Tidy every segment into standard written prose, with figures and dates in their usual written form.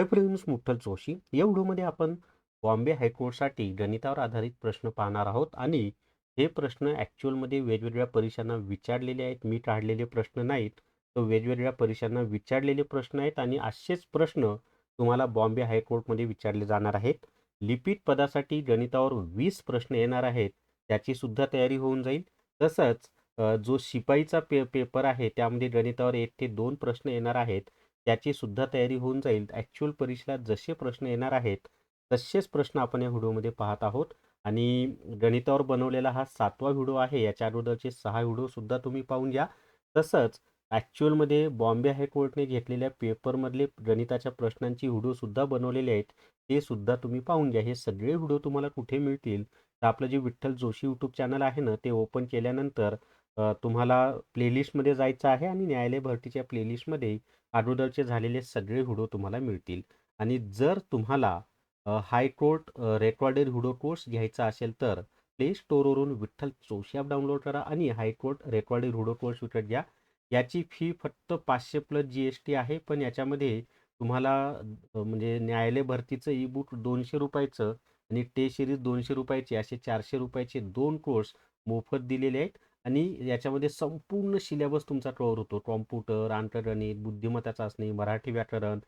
Hi friends, मुठ्ठल Joshi. या व्हिडिओमध्ये आपण बॉम्बे हायकोर्टसाठी गणितावर आधारित प्रश्न पाहणार आहोत आणि हे प्रश्न ॲक्च्युअलमध्ये वेगवेगळ्या परीक्षांना विचारलेले आहेत. मी काढलेले प्रश्न नाहीत, तर वेगवेगळ्या परीक्षांना विचारलेले प्रश्न आहेत आणि असेच प्रश्न तुम्हाला बॉम्बे हायकोर्टमध्ये विचारले जाणार आहेत. लिपिक पदासाठी गणितावर 20 प्रश्न येणार आहेत, त्याची सुद्धा तयारी होऊन जाईल. तसंच जो शिपाईचा पेपर आहे त्यामध्ये गणितावर 1 ते 2 प्रश्न येणार आहेत, त्याची सुद्धा तयारी होऊन जाईल. ॲक्च्युअल परीक्षेला जसे प्रश्न येणार आहेत, तसेच प्रश्न आपण या व्हिडिओमध्ये पाहत आहोत आणि गणितावर बनवलेला हा 7वा व्हिडिओ आहे. याच्या अगोदरचे 6 व्हिडिओसुद्धा तुम्ही पाहून घ्या. तसंच ॲक्च्युअलमध्ये बॉम्बे हायकोर्टने घेतलेल्या पेपरमधले गणिताच्या प्रश्नांची व्हिडिओसुद्धा बनवलेले आहेत. ते सुद्धा तुम्ही पाहून घ्या. हे सगळे व्हिडिओ तुम्हाला कुठे मिळतील? तर आपलं जे विठ्ठल जोशी यूट्यूब चॅनल आहे ना, ते ओपन केल्यानंतर तुम्हाला प्लेलिस्टमध्ये जायचं आहे आणि न्यायालय भरतीच्या प्लेलिस्टमध्ये अगोदरचे झालेले सगळे व्हिडिओ तुम्हाला मिळतील. आणि जर तुम्हाला हायकोर्ट रेकॉर्डेड व्हिडिओ कोर्स घ्यायचा असेल तर प्ले स्टोअरवरून विठ्ठल जोशी ॲप डाउनलोड करा आणि हायकोर्ट रेकॉर्डेड व्हिडिओ कोर्स विकत घ्या. याची फी फक्त 500 प्लस GST आहे, पण याच्यामध्ये तुम्हाला म्हणजे न्यायालय भरतीचं ई बुक 200 रुपयाचं आणि टेस्ट सिरीज 200 रुपयाचे असे 400 रुपयाचे 2 कोर्स मोफत दिलेले आहेत. आणि याच्यामध्ये संपूर्ण सिलेबस तुमचा कव्हर होतो. कॉम्प्युटर, अंकगणित, बुद्धिमत्ता चाचणी, मराठी व्याकरण,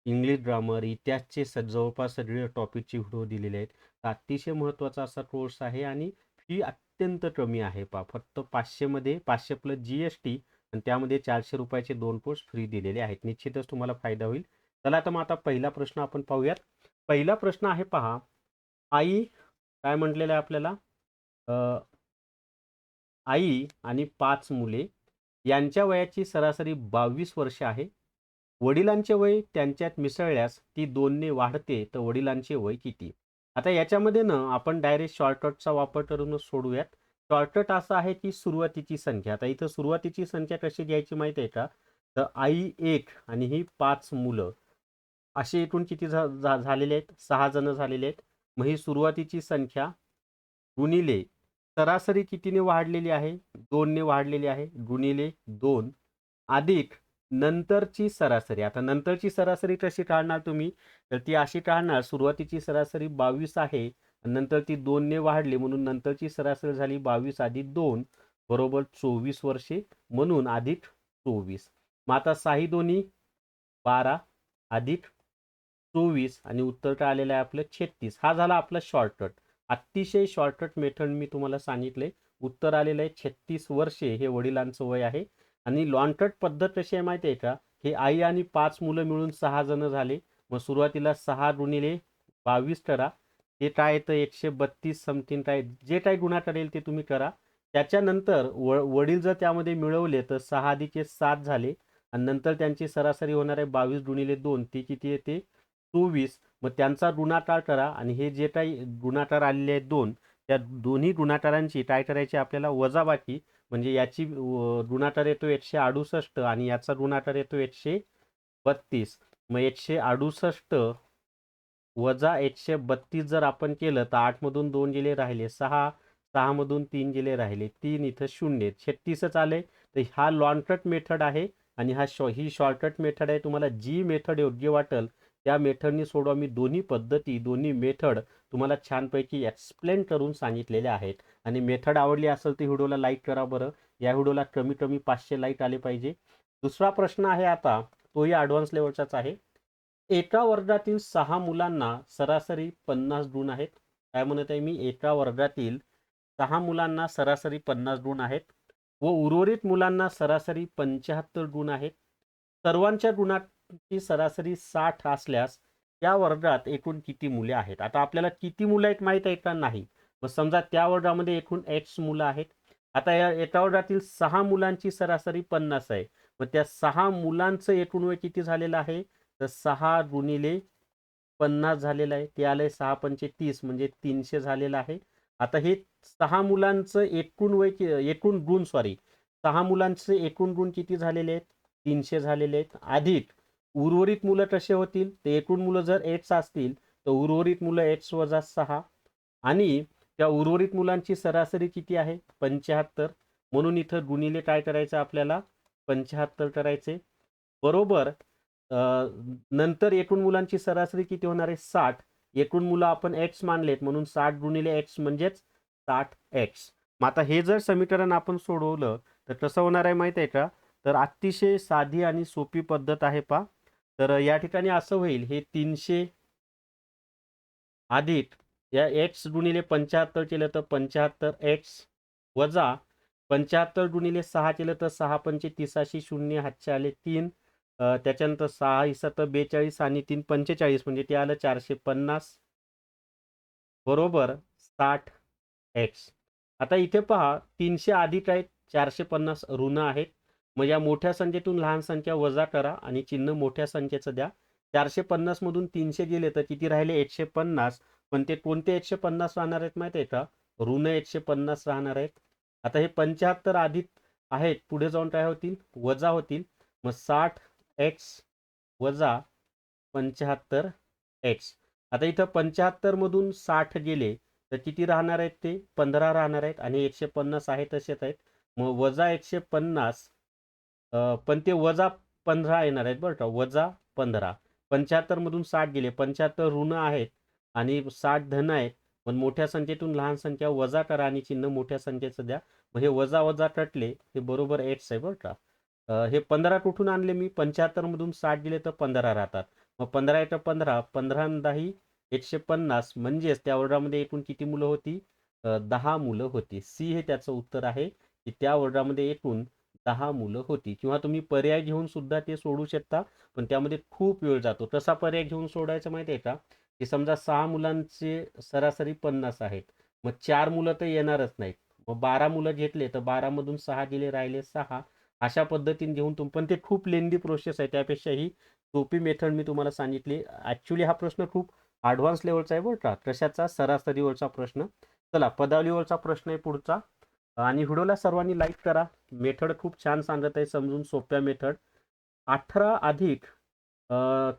इंग्लिश ग्रामर, इतिहासचे जवळपास सगळे टॉपिकचे व्हिडिओ दिलेले आहेत. तर अतिशय महत्त्वाचा असा कोर्स आहे आणि फी अत्यंत कमी आहे. फक्त 500मध्ये 500 प्लस GST आणि त्यामध्ये 400 रुपयाचे 2 कोर्स फ्री दिलेले आहेत. निश्चितच तुम्हाला फायदा होईल. चला तर मग आता पहिला प्रश्न आपण पाहूयात. पहिला प्रश्न आहे पहा. आई काय म्हटलेलं आहे आपल्याला? आई आणि 5 मुले यांच्या वयाची सरासरी 22 वर्ष आहे. वडिलांचे वय त्यांच्यात मिसळल्यास ती 2 ने वाढते, तर वडिलांचे वय किती? आता याच्यामध्ये ना आपण डायरेक्ट शॉर्टकटचा वापर करूनच सोडूयात. शॉर्टकट असा आहे की सुरुवातीची संख्या. आता इथं सुरुवातीची संख्या कशी घ्यायची माहिती आहे का? तर आई 1 आणि ही 5 मुलं असे एकूण किती झालेले आहेत? 6 जण झालेले आहेत. मग ही सुरुवातीची संख्या गुणिले सरासरी कितीने वाढलेली आहे? 2 ने वाढलेली आहे. गुणिले 2 अधिक नंतरची सरासरी. आता नंतरची सरासरी कशी काढणार तुम्ही? तर ती अशी काढणार, सुरुवातीची सरासरी 22 आहे. नंतर ती 2 ने वाढली म्हणून नंतरची सरासरी झाली 22 अधिक 2 बरोबर 24 वर्षे, म्हणून अधिक 24. मग आता 6 दोन्ही 12 अधिक 24 आणि उत्तर काय आलेलं आहे आपलं 36. हा झाला आपला शॉर्टकट. अतिशय शॉर्टकट मेथड मी तुम्हाला सांगितले. उत्तर आलेलं आहे 36 वर्षे हे वडिलांचं वय आहे. आणि लॉन्गकट पद्धत कशी आहे माहिती आहे का? हे आई आणि 5 मुलं मिळून 6 जण झाले. मग सुरुवातीला 6 गुणिले 22 करा. ते काय येतं 132 समथिंग, काय जे काही गुणाकार येईल ते तुम्ही करा. त्याच्यानंतर वडील जर त्यामध्ये मिळवले तर 6 अधिक 7 झाले आणि नंतर त्यांची सरासरी होणार आहे 22 गुणिले 2 ती किती येते 24. मग त्यांचा गुणाकार करा आणि हे जे काही गुणाकार आलेले आहेत 2, त्या दोन्ही गुणाकारांची काय करायची आपल्याला वजाबाकी. म्हणजे याची गुणाकार येतो 168 आणि याचा गुणाकार येतो 132. मग 168 वजा 132 जर आपण केलं तर 8 मधून 2 गेले राहिले 6, 6 मधून 3 गेले राहिले 3, इथं 0, 36च आले. तर हा लॉन्गकट मेथड आहे आणि ही शॉर्टकट मेथड आहे. तुम्हाला जी मेथड योग्य वाटेल त्या मेथडनी सोडवा. मी दोन्ही पद्धती, दोन्ही मेथड तुम्हाला छानपैकी एक्सप्लेन करून सांगितलेले आहेत. आणि मेथड आवडली असेल तर व्हिडिओला लाईक करा बरं. या व्हिडिओला कमी कमी 500 लाईक आले पाहिजे. दुसरा प्रश्न आहे आता, तोही ॲडव्हान्स लेवलचाच आहे. एका वर्गातील 6 मुलांना सरासरी 50 गुण आहेत. काय म्हणत आहे मी? एका वर्गातील 6 मुलांना सरासरी 50 गुण आहेत व उर्वरित मुलांना सरासरी 75 गुण आहेत. सर्वांच्या गुणांची सरासरी 60 असल्यास त्या वर्गात एकूण किती मुले आहेत? आता आपल्याला किती मुलं आहेत माहीत आहे का? नाही. मग समजा त्या वर्गामध्ये एकूण X मुलं आहेत. आता या एका वर्गातील 6 मुलांची सरासरी 50 आहे. मग त्या 6 मुलांचं एकूण वय किती झालेलं आहे? तर 6 गुणिले 50 झालेलं आहे. ते आलंय 6 पंचे 30 म्हणजे 300 झालेलं आहे. आता हे 6 मुलांचं एकूण वय एकूण गुण 6 मुलांचे एकूण गुण किती झालेले आहेत? 300 झालेले आहेत. अधिक उर्वरित मुलं कसे होतील? ते एकूण मुलं जर X असतील तर उर्वरित मुलं X वजा 6 आणि त्या उर्वरित मुलांची सरासरी किती आहे? 75. म्हणून इथं गुणिले काय करायचं आपल्याला? 75 करायचे. बरोबर नंतर एकूण मुलांची सरासरी किती होणार आहे 60. एकूण मुलं आपण x मानलेत म्हणून 60 गुणिले x म्हणजेच 60x. मग आता हे जर समीकरण आपण सोडवलं तर कसं होणार आहे माहिती आहे का? तर अतिशय साधी आणि सोपी पद्धत आहे पहा. तर या ठिकाणी असं होईल, हे 300 अधिक या x गुणिले 75 केलं तर 75x वजा 75 गुणिले 6 केलं तर 6 पंचे 83 शून्य हातचे आले 3. त्याच्यानंतर 6 हिस्सा तर 42 आणि 3 45 म्हणजे ते आलं 450 बरोबर 60x. आता इथे पहा 300 अधिक आहेत 450 ऋण आहेत. मग या मोठ्या संख्येतून लहान संख्या वजा करा आणि चिन्ह मोठ्या संख्येचं द्या. 450 मधून 300 गेले तर किती राहिले 150. पण ते कोणते 150 राहणार आहेत माहिती आहे का? ऋण 150 राहणार आहेत. आता हे 75 अधिक आहेत पुढे जाऊन काय होतील वजा होतील. मग 60x वजा 75x. आता इथं 75 मधून 60 गेले तर किती राहणार आहेत ते 15 राहणार आहेत आणि 150 आहे तसेच आहेत. मग वजा 150 पण ते वजा 15 येणार आहेत बरं का वजा 15. 75 मधून 60 गेले 75 ऋण आहेत आणि 60 धन आहेत. पण मोठ्या संख्येतून लहान संख्या वजा करा आणि चिन्ह मोठ्या संख्येचं द्या. मग हे वजा वजा कटले हे बरोबर एक्स आहे बरं का. हे 15 कुठून आणले मी 75 मधून 60 गेले तर 15 राहतात. मग 15 येतं 15 15 10 150 म्हणजेच त्या वर्गामध्ये एकूण किती मुलं होती 10 मुलं होती. सी हे त्याचं उत्तर आहे की त्या वर्गामध्ये एकूण 10 मुलं होती. किंवा तुम्ही पर्याय घेऊन सुद्धा ते सोडू शकता पण त्यामध्ये खूप वेळ जातो. तसा पर्याय घेऊन सोडायचं माहिती आहे का की समजा 6 मुलांचे सरासरी 50 आहेत. मग 4 मुलं तर येणारच नाहीत. मग 12 मुलं घेतले तर 12 मधून 6 गेले राहिले 6. अशा पद्धतीने घेऊन पण ते खूप लेंदी प्रोसेस आहे. त्यापेक्षा ही सोपी मेथड मी तुम्हाला सांगितली. ॲक्च्युली हा प्रश्न खूप ॲडव्हान्स लेवलचा आहे बरं का. कशाचा सरासरीवरचा प्रश्न. चला पदावलीवरचा प्रश्न आहे पुढचा. आणि व्हिडिओला सर्वांनी लाईक करा. मेथड खूप छान सांगत आहे समजून सोप्या मेथड. 18 अधिक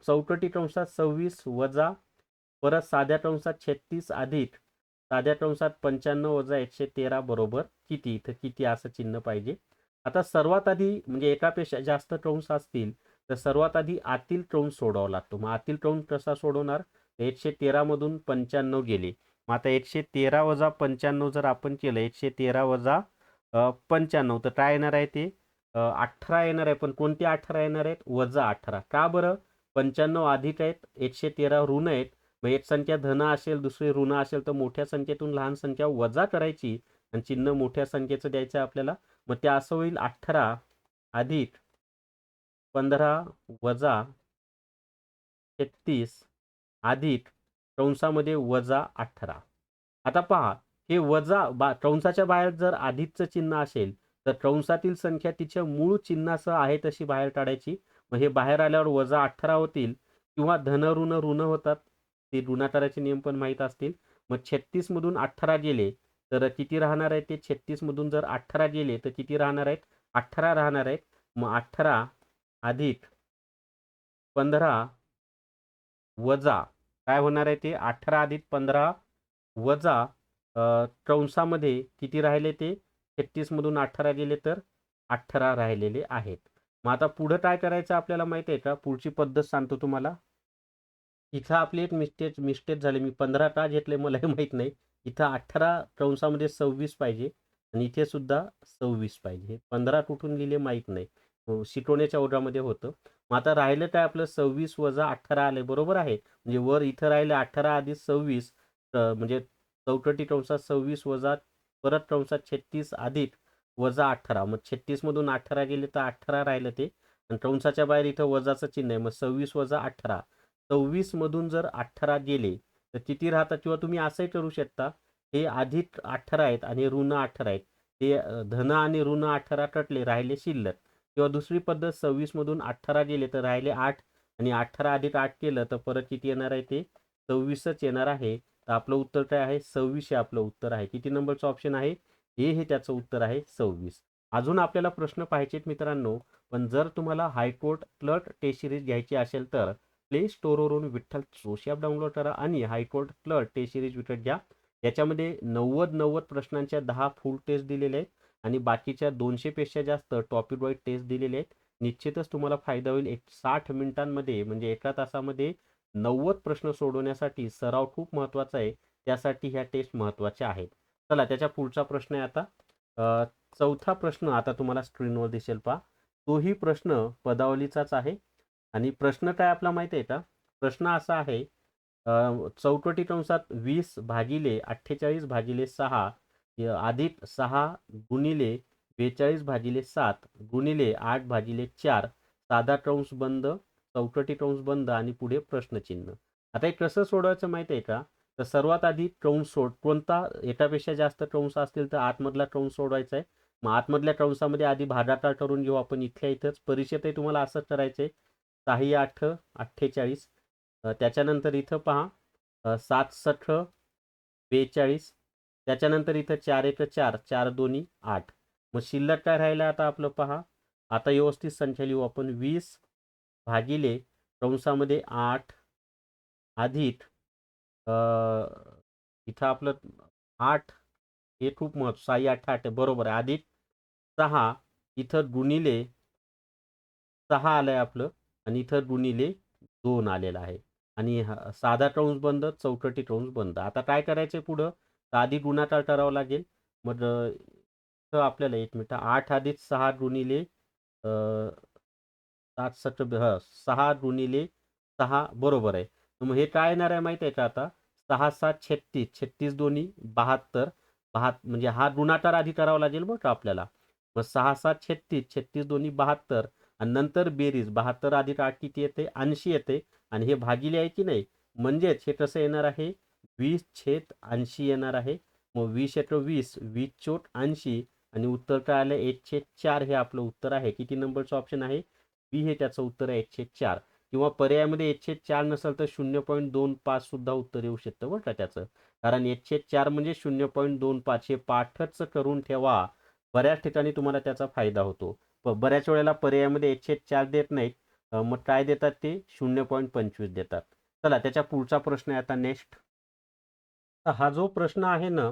चौकटी कंसात 26 वजा परत साध्या कंसात 36 अधिक साध्या कंसात 95 वजा 113 बरोबर किती. इथं किती असं चिन्ह पाहिजे. आता सर्वात आधी म्हणजे एकापेक्षा जास्त कंस असतील तर सर्वात आधी आतील कंस सोडवावा लागतो. मग आतील कंस कसा सोडवणार 113 मधून 95 गेले. मग आता 113 वजा 95 जर आपण केलं 113 वजा 95 तर काय येणार आहे ते 18 येणार आहे. पण कोणते 18 येणार आहेत वजा 18. का बरं 95 अधिक आहेत 113 ऋण आहेत. मग एक संख्या धन असेल दुसरी ऋण असेल तर मोठ्या संख्येतून लहान संख्या वजा करायची आणि चिन्ह मोठ्या संख्येचं द्यायचं आपल्याला. मग ते असं होईल 18 अधिक 15 वजा 36 अधिक कंसामध्ये वजा 18. आता पहा हे वजा कंसाच्या बाहेर जर अधिकचं चिन्ह असेल तर कंसातील संख्या तिच्या मूळ चिन्हासह आहे तशी बाहेर काढायची. मग हे बाहेर आल्यावर वजा 18 होतील किंवा धन ऋण ऋण होतात. ते गुणाकाराचे नियम पण माहीत असतील. मग 36 मधून 18 गेले तर किती राहणार आहे ते 36 मधून जर 18 गेले तर किती राहणार आहेत 18 राहणार आहेत. मग 18 अधिक 15 वजा काय होणार आहे ते 18 अधिक 15 वजा कंसामध्ये किती राहिले ते 36 मधून 18 गेले तर 18 राहिलेले आहेत. मग आता पुढं काय करायचं आपल्याला माहिती आहे का पुढची पद्धत सांगतो तुम्हाला. इथं आपली एक मिस्टेक झाली. मी 15 का घेतले मलाही माहीत नाही. इथं 18 कंसामध्ये 26 पाहिजे आणि इथे सुद्धा 26 पाहिजे. 15 कुठून लिहिले माहीत नाही. शिकवण्याच्या ओघामध्ये होतं. मग आता राहिलं काय आपलं 26 वजा 18 आले बरोबर आहे. म्हणजे वर इथं राहिले 18 अधिक 26 म्हणजे चौकटी कंसात 26 वजा परत कंसात 36 अधिक वजा 18. मग 36 मधून 18 गेले तर 18 राहिलं ते आणि कंसाच्या बाहेर इथं वजाचं चिन्ह आहे. मग 26 वजा 18 26 मधून जर 18 गेले तर किती राहतात किंवा तुम्ही असंही करू शकता. हे अधिक 18 आहेत आणि ऋण 18 आहेत. ते धन आणि ऋण 18 कटले राहिले शिल्लक. किंवा दुसरी पद्धत 26 मधून 18 गेले तर राहिले 8 आणि 18 अधिक 8 केलं तर परत किती येणार आहे ते 26च येणार आहे. तर आपलं उत्तर काय आहे 26 हे आपलं उत्तर आहे. किती नंबरचं ऑप्शन आहे हे त्याचं उत्तर आहे 26. अजून आपल्याला प्रश्न पाहिजेत मित्रांनो. पण जर तुम्हाला हायकोर्ट क्लर्क टेस्ट सिरीज घ्यायची असेल तर प्ले स्टोअरवरून विठ्ठल जोशी ॲप डाउनलोड करा आणि हायकोर्ट क्लर्क टेस्ट सिरीज विकत घ्या. याच्यामध्ये 90 प्रश्नांच्या 10 फुल टेस्ट दिलेले आहेत आणि बाकीच्या 200 पेक्षा जास्त टॉपिक वाईज टेस्ट दिलेले आहेत. निश्चितच तुम्हाला फायदा होईल. 60 मिनिटांमध्ये म्हणजे एका तासामध्ये 90 प्रश्न सोडवण्यासाठी सराव खूप महत्त्वाचा आहे. त्यासाठी ह्या टेस्ट महत्त्वाच्या आहेत. चला त्याच्या पुढचा प्रश्न आहे आता. अ, चौथा प्रश्न आता तुम्हाला स्क्रीनवर दिसेल पहा. तोही प्रश्न पदावलीचाच आहे आणि प्रश्न काय आपला माहिती आहे का? प्रश्न असा आहे, चौकटी कंसात 20 भागिले 48 भागिले 6 अधिक 6 गुणिले 42 भागिले 7 गुणिले 8 भागिले 4 साधा कंस बंद चौकटी कंस बंद आणि पुढे प्रश्नचिन्ह. आता हे कसं सोडवायचं माहिती आहे का? तर सर्वात आधी कंस कोणता एकापेक्षा जास्त कंस असतील तर आतमधला कंस सोडवायचा आहे. मग आतमधल्या कंसामध्ये आधी भागाकार करून घेऊ आपण. इथल्या इथंच परीक्षेतही तुम्हाला असंच करायचंय. 6 8 48. त्याच्यानंतर इथं पहा 7 6 42. त्याच्यानंतर इथं 4 1 4 4 2 8. मग शिल्लक काय राहिलं आता आपलं पहा. आता व्यवस्थित संख्या लिहू आपण. 20 भागिले कंसामध्ये 8 अधिक अ, इथं आपलं 8 हे खूप महत्व 6 8 8 बरोबर आहे. अधिक 6 इथं गुणिले 6 आलंय आपलं आणि इथं गुणिले 2 आलेलं आहे. आणि साधा कंस बंद चौकटी कंस बंद. आता काय करायचंय पुढं? तर आधी गुणाकार करावा लागेल. मग इथं आपल्याला 1 मिनिट 8 अधिक 6 गुणिले 7 7 6 गुणिले 6 बरोबर आहे. मग हे काय येणार आहे माहिती आहे का आता? 6 7 36 36 दोन्ही 72 म्हणजे हा गुणाकार आधी करावा लागेल बरं का आपल्याला. मग 6 7 36 36 दोन्ही 72 आणि नंतर बेरीज 72 अधिक 8 किती येते? 80 येते आणि हे भागिले आहे की नाही? म्हणजेच हे कसं येणार आहे? 20/80 येणार आहे. मग 20 × 20 20/80 आणि उत्तर काय आलं? 1/4 हे आपलं उत्तर आहे. किती नंबरचं ऑप्शन आहे? बी हे त्याचं उत्तर आहे 1/4. किंवा पर्यायामध्ये 1/4 नसेल तर 0.25 सुद्धा उत्तर येऊ शकतं बरं का त्याचं. कारण 1/4 म्हणजे 0.25 हे पाठच करून ठेवा. बऱ्याच ठिकाणी तुम्हाला त्याचा फायदा होतो. बऱ्याच वेळेला पर्यायामध्ये 1/4 देत नाहीत. मग काय देतात ते? 0.25 देतात. चला त्याच्या पुढचा प्रश्न आहे आता नेक्स्ट. तर हा जो प्रश्न आहे ना,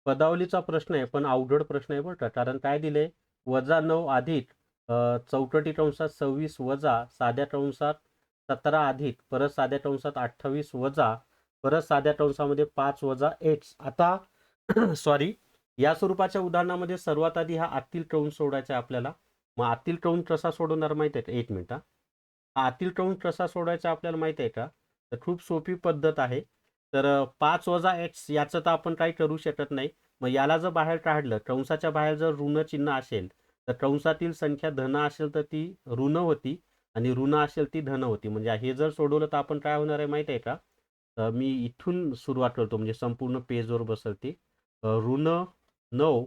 पदावलीचा प्रश्न आहे, पण अवघड प्रश्न आहे बरं का. कारण काय दिले? -9 अधिक चौकटी कंसात 26 वजा साध्या कंसात 17 अधिक परत साध्या कंसात 28 वजा परत साध्या कंसामध्ये 5 वजा x. आता सॉरी, या स्वरूपाच्या उदाहरणामध्ये सर्वात आधी हा आतील कंस सोडायचा आहे आपल्याला. मग आतील कंस कसा सोडवणार माहिती आहे का? 1 मिनिट. हा आतील कंस कसा सोडवायचा आपल्याला माहिती आहे का? तर खूप सोपी पद्धत आहे. तर 5 वजा x याचं तर आपण काही करू शकत नाही. मग याला जर बाहेर काढलं, कंसाच्या बाहेर जर ऋण चिन्ह असेल, तर कंसातील संख्या धन असेल तर ती ऋण होती आणि ऋण असेल ती धन होती. म्हणजे हे जर सोडवलं तर आपण काय होणार आहे माहिती आहे का? मी इथून सुरुवात करतो म्हणजे संपूर्ण पेजवर बसेल ती. ऋण 9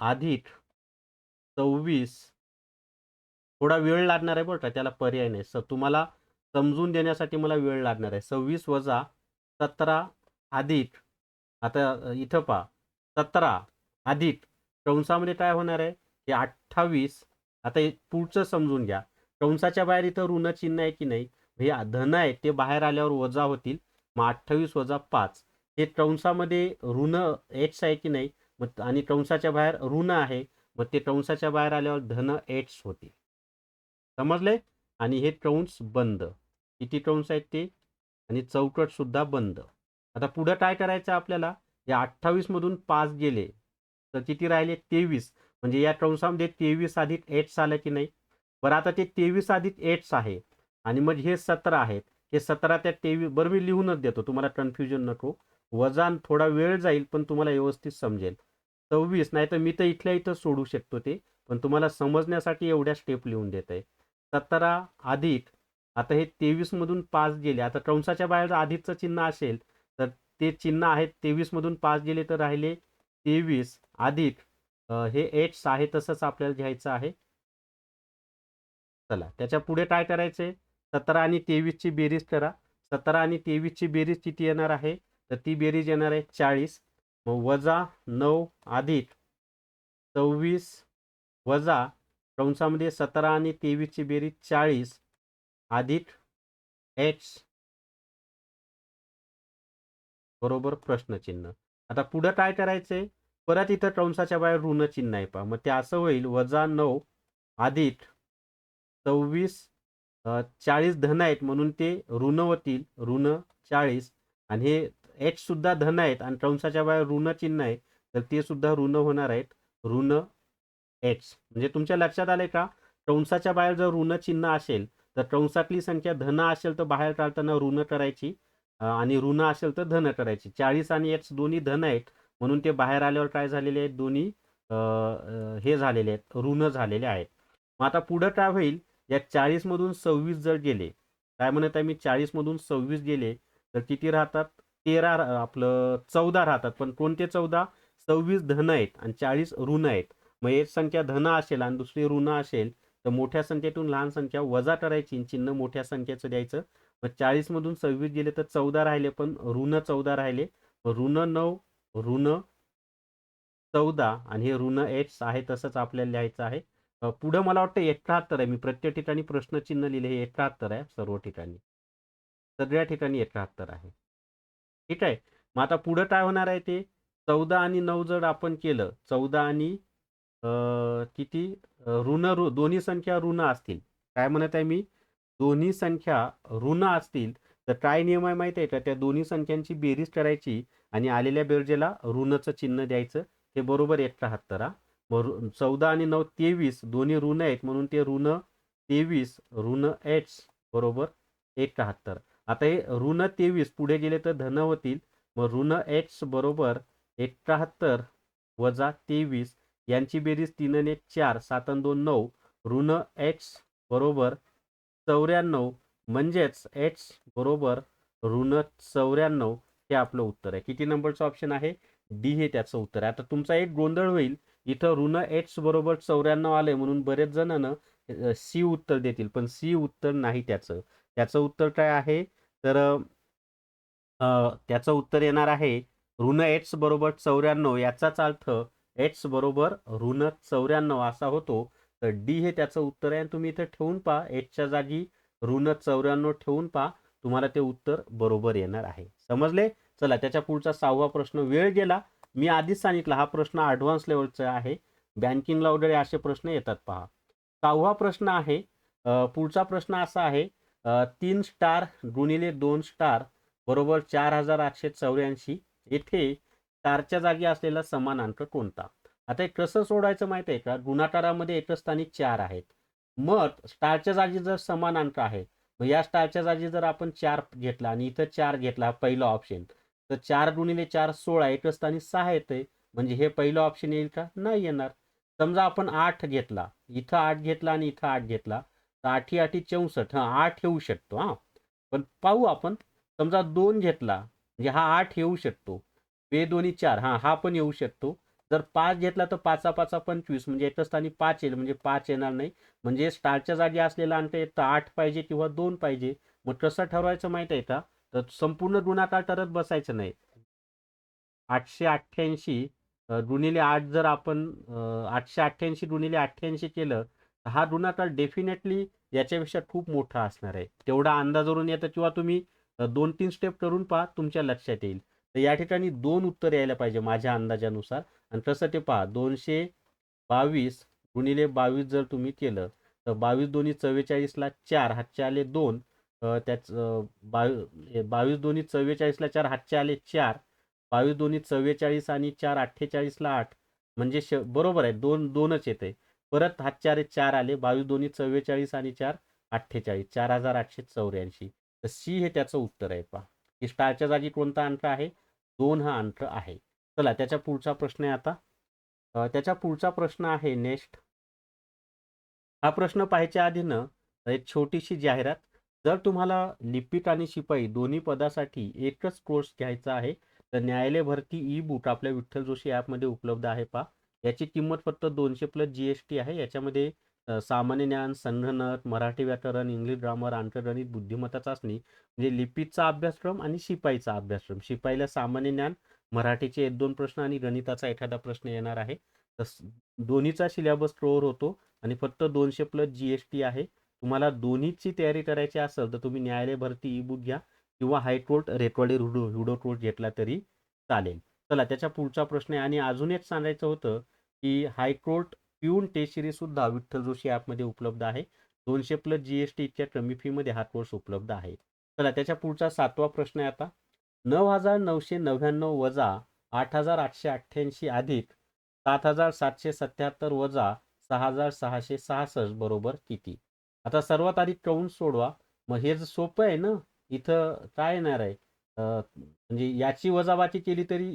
अधिक 26 थोडा वेळ लागणार आहे बरं का, त्याला पर्याय नाही. तुम्हाला समजून देण्यासाठी मला वेळ लागणार आहे. 26 वजा 17 अधिक आता इथं पहा 17 अधिक कंसामध्ये काय होणार आहे? हे 28. आता हे पुढचं समजून घ्या. कंसाच्या बाहेर इथं ऋण चिन्ह आहे की नाही? हे धन आहे ते बाहेर आल्यावर वजा होतील. मग 28 वजा 5 हे कंसामध्ये ऋण x आहे की नाही? मग आणि कंसाच्या बाहेर ऋण आहे. मग ते कंसाच्या बाहेर आल्यावर धन x होतील. समजले? आणि हे कंस बंद. किती कंस आहेत ते? आणि चौकट सुद्धा बंद. आता पुढे काय करायचं आपल्याला? या 28 मधून 5 गेले तर किती राहिले? 23. म्हणजे या कंसामध्ये 23 अधिक 8 आलं की नाही? बरं आता ते 23 अधिक 8 आहे आणि मग हे 17 आहेत. हे 17 त्या 23 बरं मी लिहूनच देतो, तुम्हाला कन्फ्युजन नको. वजान थोडा वेळ जाईल पण तुम्हाला व्यवस्थित समजेल. 26 नाही तर मी तर इथल्या इथं सोडू शकतो ते, पण तुम्हाला समजण्यासाठी एवढ्या स्टेप लिहून देत आहे. 17 अधिक आता हे 23 मधून 5 गेले. आता कंसाच्या बाहेर अधिकचं चिन्ह असेल तर ते चिन्ह आहे 23 मधून 5 गेले तर राहिले 23 अधिक हे 8 आहे तसंच आपल्याला घ्यायचं आहे. चला त्याच्या पुढे काय करायचंय? 17 आणि 23 ची बेरीज करा. 17 आणि 23 ची बेरीज किती येणार आहे? तर ती बेरीज येणार आहे 40. मग वजा 9 अधिक 26 वजा कंसामध्ये 17 आणि 23 ची बेरीज 40 अधिक x बरोबर प्रश्नचिन्ह. आता पुढं काय करायचंय? परत इथं कंसाच्या बाहेर ऋण चिन्ह आहे पहा. मग ते असं होईल -9 अधिक 26 40 धन आहेत म्हणून ते ऋण होतील, ऋण 40. आणि हे एच सुद्धा धन आहेत आणि कंसाच्या बाहेर ऋण चिन्ह आहे, तर ते सुद्धा ऋण होणार आहेत, ऋण एच. म्हणजे तुमच्या लक्षात आलंय का? कंसाच्या बाहेर जर ऋण चिन्ह असेल तर कंसातली संख्या धन असेल तर बाहेर काढताना ऋण करायची, आणि ऋण असेल तर धन करायची. 40 आणि एच दोन्ही धन आहेत म्हणून ते बाहेर आल्यावर काय झालेले आहेत, दोन्ही हे झालेले आहेत, ऋण झालेले आहेत. मग आता पुढं काय होईल, या 40 मधून 26 जर गेले, काय म्हणत आहे मी, 40 मधून 26 गेले तर किती राहतात, 13 आपलं 14 राहतात. पण कोणते 14? 26 धन आहेत आणि 40 ऋण आहेत. मग एक संख्या धन असेल आणि दुसरी ऋण असेल तर मोठ्या संख्येतून लहान संख्या वजा करायची, चिन्ह मोठ्या संख्येचं द्यायचं. मग 40 मधून 26 गेले तर 14 राहिले, पण ऋण 14 राहिले. ऋण 9 ऋण 14 आणि हे ऋण एच आहे, तसंच आपल्याला लिहायचं आहे. पुढं मला वाटतं 71 आहे. मी प्रत्येक ठिकाणी प्रश्नचिन्ह लिहिले, हे 71 आहे सर्व ठिकाणी, सगळ्या ठिकाणी 71 आहे. ठीक आहे. मग आता पुढं काय होणार आहे, ते 14 आणि 9 जर आपण केलं, 14 आणि किती दोन्ही संख्या ऋण असतील, काय म्हणत आहे मी, दोन्ही संख्या ऋण असतील तर काय नियम आहे माहिती आहे का, त्या दोन्ही संख्यांची बेरीज करायची आणि आलेल्या बेरजेला ऋणचं चिन्ह द्यायचं. ते बरोबर 71. मग 14 आणि 9 23, दोन्ही ऋण आहेत म्हणून ते ऋण 23 ऋण एच बरोबर 71. आता हे ऋण 23 पुढे गेले तर धन होतील. मग ऋण एच बरोबर 71 वजा 23, यांची बेरीज 3 आणि 4, 7 आणि 2 9, ऋण एच बरोबर 94. म्हणजेच एच बरोबर ऋण 94 हे आपलं उत्तर आहे. किती नंबरचं ऑप्शन आहे, डी हे त्याचं उत्तर आहे. आता तुमचा एक गोंधळ होईल, इथं ऋण एच बरोबर 94 आलंय म्हणून बरेच जण ना सी उत्तर देतील, पण सी उत्तर नाही त्याचं. त्याचं उत्तर काय आहे, तर त्याचं उत्तर येणार आहे ऋण एच बरोबर 94. याचाच अर्थ एच बरोबर ऋण 94 असा होतो. तर डी हे त्याचं उत्तर आहे. आणि तुम्ही इथे ठेवून पहा, एचच्या जागी ऋण 94 ठेवून पहा, तुम्हाला ते उत्तर बरोबर येणार आहे. समजले? चला त्याच्या पुढचा 6वा प्रश्न. वेळ गेला, मी आधीच सांगितलं हा प्रश्न ॲडव्हान्स लेवलचा आहे, बँकिंगला वगैरे असे प्रश्न येतात पहा. 6वा प्रश्न आहे. पुढचा प्रश्न असा आहे, 3 स्टार गुणिले 2 स्टार बरोबर 4884. येथे स्टारच्या जागी असलेला समानांक कोणता? आता हे कसं सोडायचं माहिती आहे का, गुणाकारामध्ये एकच स्थानी 4 आहेत. मग स्टारच्या जागी जर समानांक आहे, मग या स्टारच्या जागी जर आपण 4 घेतला आणि इथं 4 घेतला, पहिला ऑप्शन, तर 4 गुणिले 4 16, एकच स्थानी 6 येते. म्हणजे हे पहिलं ऑप्शन येईल का? नाही येणार. समजा आपण 8 घेतला, इथं 8 घेतला आणि इथं 8 घेतला, तर 8 8 64, 8 येऊ शकतो. पण पाहू आपण, समजा 2 घेतला म्हणजे हा 8 येऊ शकतो. 2 दोन्ही 4, हा पण येऊ शकतो. जर 5 घेतला तर 5 5 25, म्हणजे एकच स्थानी 5 येईल, म्हणजे 5 येणार नाही. म्हणजे स्टारच्या जागी असलेला अंक येतं 8 पाहिजे किंवा 2 पाहिजे. मग कसं ठरवायचं माहिती आहे का, तर संपूर्ण गुणाकार करत बसायचं नाही. 888 गुणिले 8 जर आपण 888 गुणिले 88 केलं तर हा गुणाकार डेफिनेटली याच्यापेक्षा खूप मोठा असणार आहे. तेवढा अंदाजावरून येतं, किंवा तुम्ही 2-3 स्टेप करून पहा, तुमच्या लक्षात येईल. तर या ठिकाणी 2 उत्तर यायला पाहिजे माझ्या अंदाजानुसार. आणि तसं ते पहा, 222 गुणिले 22 जर तुम्ही केलं तर 22 दोन्ही 44ला 4, हातचे आले 2, त्याच 22 दोन्ही 44ला 4, हातचे आले 4, 22 दोन्ही 44 आणि 4 48ला 8, म्हणजे बरोबर आहे, 2च येते. परत हातचे आले 4 आले, 22 दोन्ही 44 आणि 4 48, 4884. तर सी हे त्याचं उत्तर आहे. पहा की स्टारच्या जागी कोणता अंक आहे, 2 हा अंक आहे. चला त्याच्या पुढचा प्रश्न आहे आता. त्याच्या पुढचा प्रश्न आहे नेक्स्ट. हा प्रश्न पाहायच्या आधी न एक छोटीशी जाहिरात. जर तुम्हाला लिपिक आणि शिपाई दोन्ही पदासाठी एकच कोर्स घ्यायचा आहे तर न्यायालय भरती ई बुक आपल्या विठ्ठल जोशी ॲपमध्ये उपलब्ध आहे. पहा याची किंमत फक्त 200 प्लस GST आहे. याच्यामध्ये सामान्य ज्ञान, संगणक, मराठी व्याकरण, इंग्लिश ग्रामर, अंकगणित, बुद्धिमत्ता चाचणी, म्हणजे लिपिकचा अभ्यासक्रम आणि शिपाईचा अभ्यासक्रम. शिपाईला सामान्य ज्ञान, मराठीचे 1-2 प्रश्न आणि गणिताचा एखादा प्रश्न येणार आहे. तर दोन्हीचा सिलेबस कव्हर होतो आणि फक्त 200 प्लस GST आहे. तुम्हाला दोन्हीची तयारी करायची असेल तर तुम्ही न्यायालय भरती ई बुक घ्या किंवा हायकोर्ट रेकॉर्डेड व्हिडिओ कोर्स घेतला तरी चालेल. चला त्याच्या पुढचा प्रश्न आहे. आणि अजून एक सांगायचं होतं की हायकोर्ट पिऊन टेस्ट सिरीज सुद्धा विठ्ठल जोशी ॲपमध्ये उपलब्ध आहे. 200 प्लस GST इतक्या कमी फीमध्ये हा कोर्स उपलब्ध आहे. चला त्याच्या पुढचा 7वा प्रश्न आहे आता. 9,999 वजा 8,888 अधिक 7,777 वजा 6,666 बरोबर किती? आता सर्वात आधी कंस सोडवा. मग हे जर सोपं आहे ना, इथं काय येणार आहे? म्हणजे याची वजाबाकी केली तरी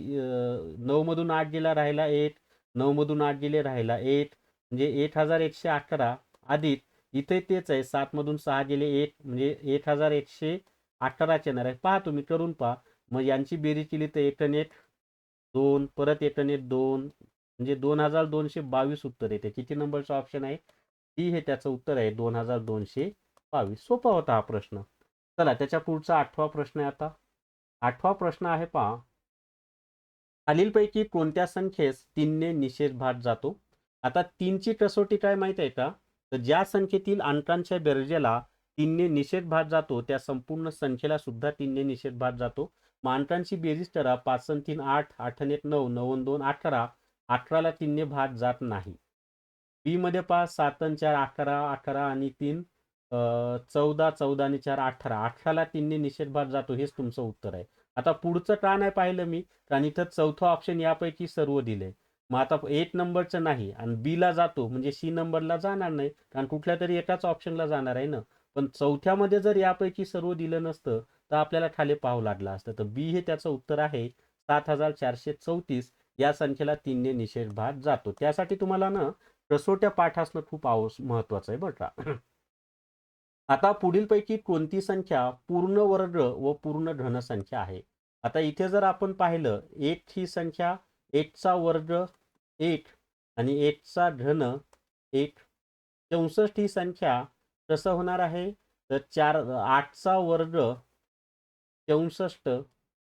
9 मधून 8 गेला राहिला 8, 9 मधून 8 गेले राहिला 8, म्हणजे 8111 अधिक इथे तेच आहे 7 मधून 6 गेले 8, म्हणजे 8118 येणार आहे. पहा तुम्ही करून पहा. मग यांची बेरीज केली तर 8 आणि 8 2, परत 8 आणि 8 2, म्हणजे 2222 उत्तर येते. किती नंबरचं ऑप्शन आहे? डी हे त्याचं उत्तर आहे 2222. सोपा होता हा प्रश्न. चला त्याच्या पुढचा 8वा प्रश्न आहे आता. 8वा प्रश्न आहे पहा. खालीलपैकी कोणत्या संख्येस 3 ने निषेधात जातो? आता 3ची कसोटी काय माहित आहे का? तर ज्या संख्येतील अंकांच्या बेरजेला 3 ने निषेधात जातो त्या संपूर्ण संख्येला सुद्धा 3 ने निषेधात जातो. मग अंकांची बेरीज करा. 5 आणि 3 8, 8 आणि 1 9, 9 आणि 2 18, 18ला 3 ने भाग जात नाही. बी मध्ये पहा 7 आणि 4 11, 11 आणि 3 14, 14 आणि 4 18, 18ला 3 ने निषेधात जातो. हेच तुमचं उत्तर आहे. आता पुढचं का नाही पाहिलं मी? कारण इथं चौथं ऑप्शन यापैकी सर्व दिले. मग आता 8 नंबरचं नाही आणि बी ला जातो म्हणजे सी नंबरला जाणार नाही, कारण कुठल्या तरी एकाच ऑप्शनला जाणार आहे ना. पण चौथ्यामध्ये जर यापैकी सर्व दिलं नसतं तर आपल्याला खाली पाहावं लागलं असतं. तर बी हे त्याचं उत्तर आहे. 7434 या संख्येला 3 ने निषेधात जातो. त्यासाठी तुम्हाला ना कसोट्या पाठ असणं खूप महत्वाचं आहे बरं का. आता पुढीलपैकी कोणती संख्या पूर्ण वर्ग व पूर्ण धनसंख्या आहे? आता इथे जर आपण पाहिलं 8 ही संख्या 8 चा वर्ग 8 आणि 8 चा धन 8. 64 ही संख्या कसं होणार आहे? तर 8 चा वर्ग 64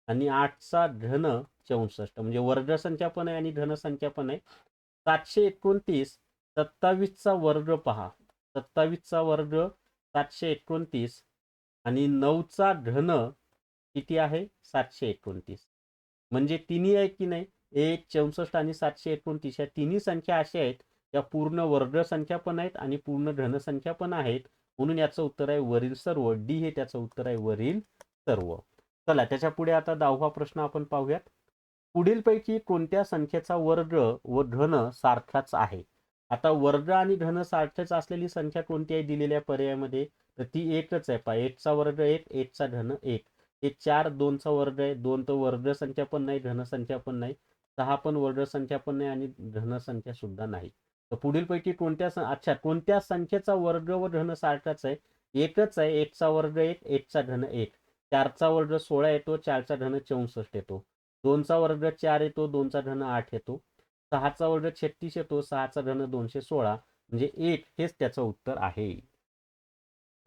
आणि 8 चा धन 64, म्हणजे वर्ग संख्या पण आहे आणि धनसंख्या पण आहे. 729 27 चा वर्ग पहा. 27 चा वर्ग 729 आणि 9 चा धन किती आहे? 729. म्हणजे तिन्ही आहे की नाही? 1 64 आणि 729 या तिन्ही संख्या अशा आहेत या पूर्ण वर्ग संख्या पण आहेत आणि पूर्ण धनसंख्या पण आहेत. म्हणून याचं उत्तर आहे वरील सर्व. डी हे त्याचं उत्तर आहे वरील सर्व. चला त्याच्या पुढे आता 10वा प्रश्न आपण पाहूयात. पुढीलपैकी कोणत्या संख्येचा वर्ग व धन सारखाच आहे? आता वर्ग आणि धन सारखेच असलेली संख्या कोणती आहे दिलेल्या पर्यायामध्ये? तर ती एकच आहे. पहा 8 चा वर्ग 1, 1 चा धन 1. हे 4 2 चा वर्ग आहे. 2 तर वर्ग संख्या पण नाही, धनसंख्या पण नाही. 6 पण वर्ग संख्या पण नाही आणि धनसंख्या सुद्धा नाही. तर पुढीलपैकी कोणत्या संख्येचा वर्ग व धन सारखाच आहे? एकच आहे. 1 चा वर्ग 1, 1 चा धन 1. 4 चा वर्ग 16 येतो, 4 चा धन 64 येतो. 2 चा वर्ग 4 येतो, 2 चा धन 8 येतो. 6 चा वर्ग 36 येतो, 6 चा धन 216, म्हणजे 1 हेच त्याचं उत्तर आहे.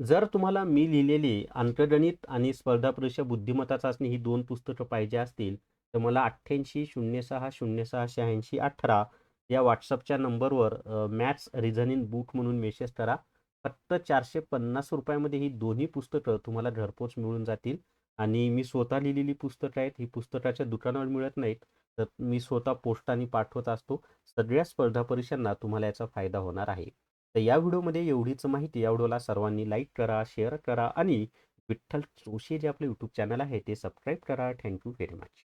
जर तुम्हाला मी लिहिलेली अंकगणित आणि स्पर्धा परीक्षा बुद्धिमत्ता चाचणी ही 2 पुस्तकं पाहिजे असतील तर मला 88 06 06 86 18 या व्हॉट्सअपच्या नंबरवर मॅथ्स रिझनिंग बुक म्हणून मेसेज करा. फक्त 450 रुपयामध्ये ही दोन्ही पुस्तकं तुम्हाला घरपोच मिळून जातील. आणि मी स्वतः लिहिलेली पुस्तकं आहेत. ही पुस्तकाच्या दुकानावर मिळत नाहीत, तर मी स्वतः पोस्टाने पाठवत असतो. सगळ्या स्पर्धा परीक्षांना तुम्हाला याचा फायदा होणार आहे. तर या व्हिडिओमध्ये एवढीच माहिती. या व्हिडिओला सर्वांनी लाईक करा, शेअर करा आणि विठ्ठल जोशी जे आपले यूट्यूब चॅनल आहे ते सबस्क्राईब करा. Thank you very much.